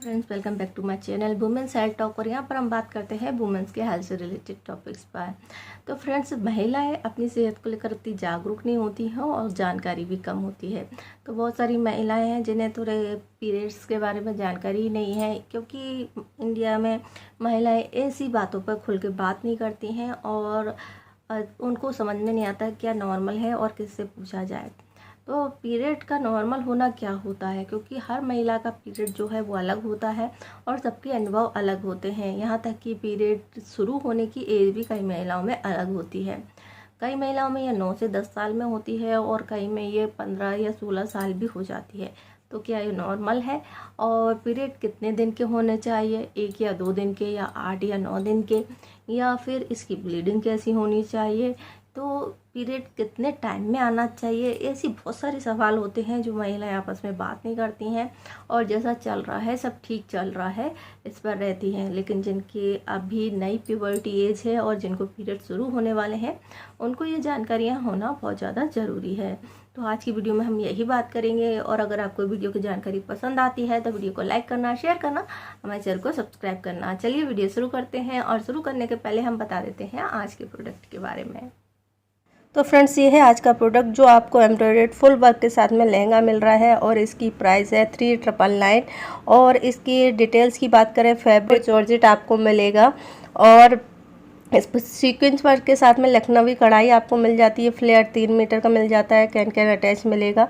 Friends, welcome back to my channel women's health talk. और यहाँ पर हम बात करते हैं वुमेन्स के हेल्थ से रिलेटेड टॉपिक्स पर। तो फ्रेंड्स, महिलाएं अपनी सेहत को लेकर इतनी जागरूक नहीं होती हैं और जानकारी भी कम होती है। तो बहुत सारी महिलाएं हैं जिन्हें थोड़े पीरियड्स के बारे में जानकारी ही नहीं है, क्योंकि इंडिया में महिलाएं ऐसी बातों पर खुल के बात नहीं करती हैं और उनको समझ में नहीं आता क्या नॉर्मल है और किससे पूछा जाए। तो पीरियड का नॉर्मल होना क्या होता है, क्योंकि हर महिला का पीरियड जो है वो अलग होता है और सबके अनुभव अलग होते हैं। यहाँ तक कि पीरियड शुरू होने की एज भी कई महिलाओं में अलग होती है। कई महिलाओं में यह 9 से 10 साल में होती है और कई में ये 15 या 16 साल भी हो जाती है। तो क्या ये नॉर्मल है? और पीरियड कितने दिन के होने चाहिए, 1 या 2 दिन के, या 8 या 9 दिन के, या फिर इसकी ब्लीडिंग कैसी होनी चाहिए, तो पीरियड कितने टाइम में आना चाहिए, ऐसी बहुत सारे सवाल होते हैं जो महिलाएं आपस में बात नहीं करती हैं। और जैसा चल रहा है, सब ठीक चल रहा है, इस पर रहती हैं। लेकिन जिनकी अभी नई प्यूबर्टी एज है और जिनको पीरियड शुरू होने वाले हैं, उनको ये जानकारियाँ होना बहुत ज़्यादा ज़रूरी है। तो आज की वीडियो में हम यही बात करेंगे। और अगर आपको वीडियो की जानकारी पसंद आती है तो वीडियो को लाइक करना, शेयर करना, हमारे चैनल को सब्सक्राइब करना। चलिए वीडियो शुरू करते हैं। और शुरू करने के पहले हम बता देते हैं आज के प्रोडक्ट के बारे में। तो फ्रेंड्स, ये है आज का प्रोडक्ट जो आपको एम्ब्रॉयडर्ड फुल वर्क के साथ में लहंगा मिल रहा है और इसकी प्राइस है 3999। और इसकी डिटेल्स की बात करें, फैब्रिक जॉर्जेट आपको मिलेगा और इस पर सीक्वेंस वर्क के साथ में लखनवी कढ़ाई आपको मिल जाती है। फ्लेयर 3 मीटर का मिल जाता है, कैन अटैच मिलेगा।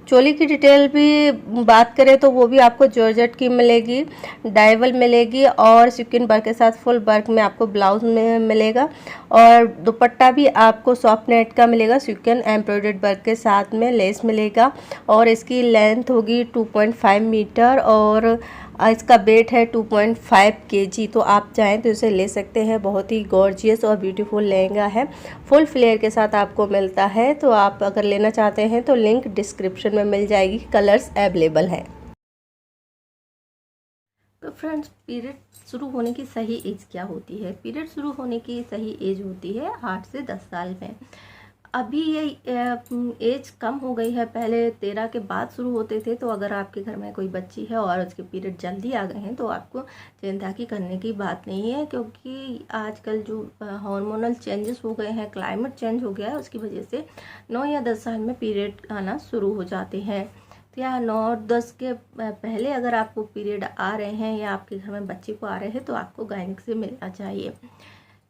चोली की डिटेल भी बात करें तो वो भी आपको जॉर्जेट की मिलेगी, डाइवल मिलेगी और सीक्वेंस वर्क के साथ फुल वर्क में आपको ब्लाउज में मिलेगा। और दुपट्टा भी आपको सॉफ्ट नेट का मिलेगा, सीक्वेंस एम्ब्रॉयडर्ड वर्क के साथ में लेस मिलेगा। और इसकी लेंथ होगी 2.5 मीटर और इसका वेट है 2.5 kg। तो आप चाहें तो इसे ले सकते हैं। बहुत ही गॉर्जियस और ब्यूटीफुल लहंगा है, फुल फ्लेयर के साथ आपको मिलता है। तो आप अगर लेना चाहते हैं तो लिंक डिस्क्रिप्शन में मिल जाएगी, कलर्स अवेलेबल हैं। तो फ्रेंड्स, पीरियड शुरू होने की सही एज क्या होती है? पीरियड शुरू होने की सही एज होती है 8 से 10 साल में। अभी ये एज कम हो गई है, पहले 13 के बाद शुरू होते थे। तो अगर आपके घर में कोई बच्ची है और उसके पीरियड जल्दी आ गए हैं तो आपको चिंता की करने की बात नहीं है, क्योंकि आजकल जो हार्मोनल चेंजेस हो गए हैं, क्लाइमेट चेंज हो गया है, उसकी वजह से 9 या 10 साल में पीरियड आना शुरू हो जाते हैं। तो या 9 और 10 के पहले अगर आपको पीरियड आ रहे हैं या आपके घर में बच्चे को आ रहे हैं तो आपको गायनिक से मिलना चाहिए।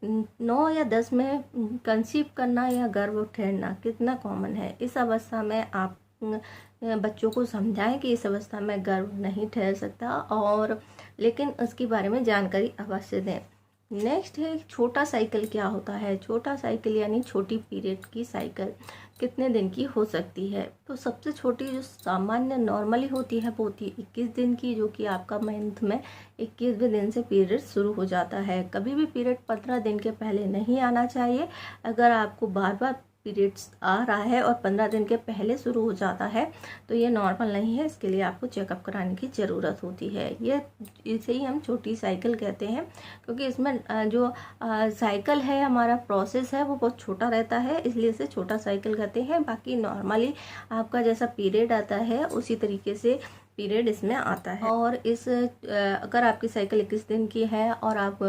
9 या 10 में कंसीव करना या गर्भ ठहरना कितना कॉमन है? इस अवस्था में आप बच्चों को समझाएं कि इस अवस्था में गर्भ नहीं ठहर सकता, और लेकिन उसके बारे में जानकारी अवश्य दें। नेक्स्ट है छोटा साइकिल क्या होता है। छोटा साइकिल यानी छोटी पीरियड की साइकिल कितने दिन की हो सकती है? तो सबसे छोटी जो सामान्य नॉर्मली होती है वो होती है 21 दिन की, जो कि आपका मंथ में 21वें दिन से पीरियड शुरू हो जाता है। कभी भी पीरियड 15 दिन के पहले नहीं आना चाहिए। अगर आपको बार बार पीरियड्स आ रहा है और 15 दिन के पहले शुरू हो जाता है तो ये नॉर्मल नहीं है, इसके लिए आपको चेकअप कराने की ज़रूरत होती है। ये इसे ही हम छोटी साइकिल कहते हैं, क्योंकि इसमें जो साइकिल है, हमारा प्रोसेस है, वो बहुत छोटा रहता है, इसलिए इसे छोटा साइकिल कहते हैं। बाकी नॉर्मली आपका जैसा पीरियड आता है उसी तरीके से पीरियड इसमें आता है। और इस अगर आपकी साइकिल 21 दिन की है और आप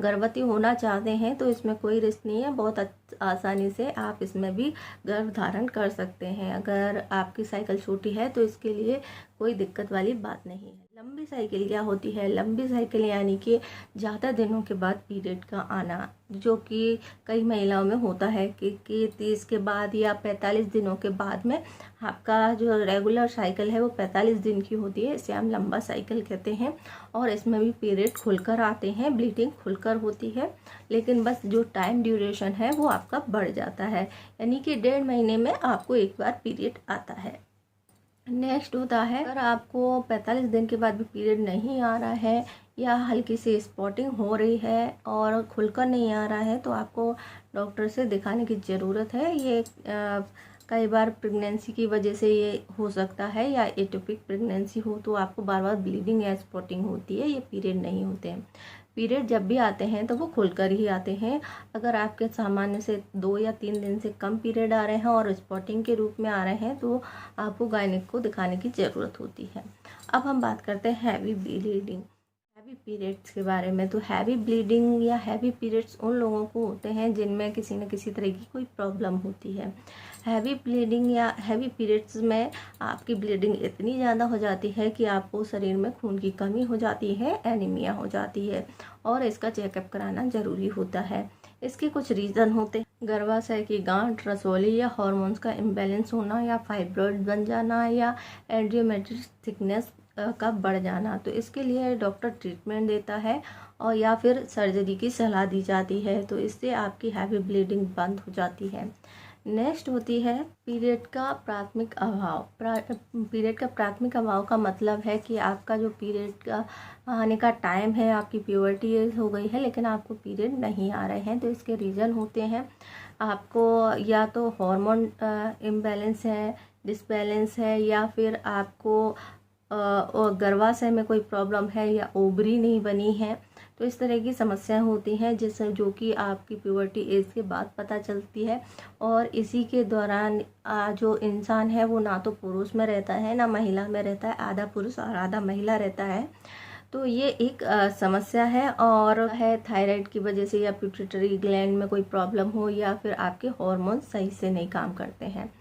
गर्भवती होना चाहते हैं तो इसमें कोई रिस्क नहीं है, बहुत आसानी से आप इसमें भी गर्भ धारण कर सकते हैं। अगर आपकी साइकिल छोटी है तो इसके लिए कोई दिक्कत वाली बात नहीं है। लंबी साइकिल क्या होती है? लंबी साइकिल यानी कि ज़्यादा दिनों के बाद पीरियड का आना, जो कि कई महिलाओं में होता है कि 30 के बाद या 45 दिनों के बाद में आपका जो रेगुलर साइकिल है वो 45 दिन की होती है। इसे हम लंबा साइकिल कहते हैं। और इसमें भी पीरियड खुलकर आते हैं, ब्लीडिंग खुलकर होती है, लेकिन बस जो टाइम ड्यूरेशन है वो आपका बढ़ जाता है, यानी कि 1.5 महीने में आपको एक बार पीरियड आता है। नेक्स्ट होता है, अगर आपको 45 दिन के बाद भी पीरियड नहीं आ रहा है या हल्की सी स्पॉटिंग हो रही है और खुलकर नहीं आ रहा है तो आपको डॉक्टर से दिखाने की ज़रूरत है। ये कई बार प्रेगनेंसी की वजह से ये हो सकता है, या एटोपिक प्रेगनेंसी हो तो आपको बार बार ब्लीडिंग या स्पॉटिंग होती है, ये पीरियड नहीं होते हैं। पीरियड जब भी आते हैं तो वो खुलकर ही आते हैं। अगर आपके सामान्य से 2 या 3 दिन से कम पीरियड आ रहे हैं और स्पॉटिंग के रूप में आ रहे हैं तो आपको गायनिक को दिखाने की ज़रूरत होती है। अब हम बात करते हैं हैवी ब्लीडिंग, हैवी पीरियड्स के बारे में। तो हैवी ब्लीडिंग या हैवी पीरियड्स उन लोगों को होते हैं जिनमें किसी न किसी तरह की कोई प्रॉब्लम होती है। हैवी ब्लीडिंग या हैवी पीरियड्स में आपकी ब्लीडिंग इतनी ज़्यादा हो जाती है कि आपको शरीर में खून की कमी हो जाती है, एनीमिया हो जाती है, और इसका चेकअप कराना ज़रूरी होता है। इसके कुछ रीज़न होते हैं, गर्भाशय की गांठ, रसौली या हार्मोन्स का इम्बैलेंस होना, या फाइब्रॉइड बन जाना, या एंड्रोमेट्रियस थिकनेस का बढ़ जाना। तो इसके लिए डॉक्टर ट्रीटमेंट देता है और या फिर सर्जरी की सलाह दी जाती है। तो इससे आपकी हैवी ब्लीडिंग बंद हो जाती है। नेक्स्ट होती है पीरियड का प्राथमिक अभाव। पीरियड का प्राथमिक अभाव का मतलब है कि आपका जो पीरियड का आने का टाइम है, आपकी प्यूबर्टी एज हो गई है लेकिन आपको पीरियड नहीं आ रहे हैं। तो इसके रीज़न होते हैं, आपको या तो हार्मोन इम्बैलेंस है, डिसबैलेंस है, या फिर आपको और गर्भाशय में कोई प्रॉब्लम है, या ओवरी नहीं बनी है। तो इस तरह की समस्याएं होती हैं जिससे जो कि आपकी प्यूबर्टी एज के बाद पता चलती है। और इसी के दौरान जो इंसान है वो ना तो पुरुष में रहता है ना महिला में रहता है, आधा पुरुष और आधा महिला रहता है। तो ये एक समस्या है। और है थायराइड की वजह से, या पिट्यूटरी ग्लैंड में कोई प्रॉब्लम हो, या फिर आपके हार्मोन सही से नहीं काम करते हैं।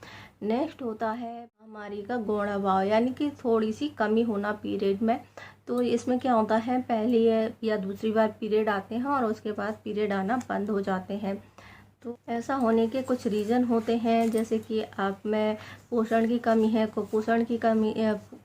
नेक्स्ट होता है बीमारी का गौण अभाव, यानी कि थोड़ी सी कमी होना पीरियड में। तो इसमें क्या होता है, पहली या दूसरी बार पीरियड आते हैं और उसके बाद पीरियड आना बंद हो जाते हैं। तो ऐसा होने के कुछ रीज़न होते हैं, जैसे कि आप में पोषण की कमी है,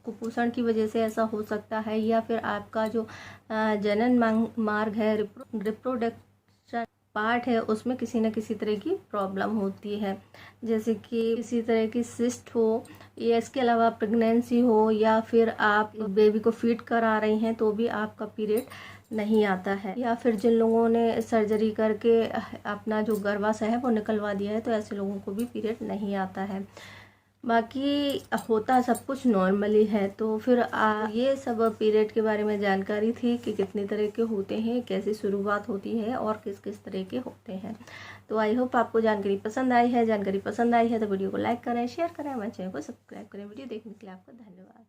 कुपोषण की वजह से ऐसा हो सकता है, या फिर आपका जो जनन मार्ग है, रिप्रोडक्शन पार्ट है, उसमें किसी न किसी तरह की प्रॉब्लम होती है, जैसे कि किसी तरह की सिस्ट हो, या इसके अलावा प्रेगनेंसी हो, या फिर आप बेबी को फीड करा रही हैं तो भी आपका पीरियड नहीं आता है, या फिर जिन लोगों ने सर्जरी करके अपना जो गर्भाशय है वो निकलवा दिया है तो ऐसे लोगों को भी पीरियड नहीं आता है। बाकी होता सब कुछ नॉर्मली है। तो फिर ये सब पीरियड के बारे में जानकारी थी कि कितने तरह के होते हैं, कैसे शुरुआत होती है और किस किस तरह के होते हैं। तो आई होप आपको जानकारी पसंद आई है। जानकारी पसंद आई है तो वीडियो को लाइक करें, शेयर करें, हमारे चैनल को सब्सक्राइब करें। वीडियो देखने के लिए आपका धन्यवाद।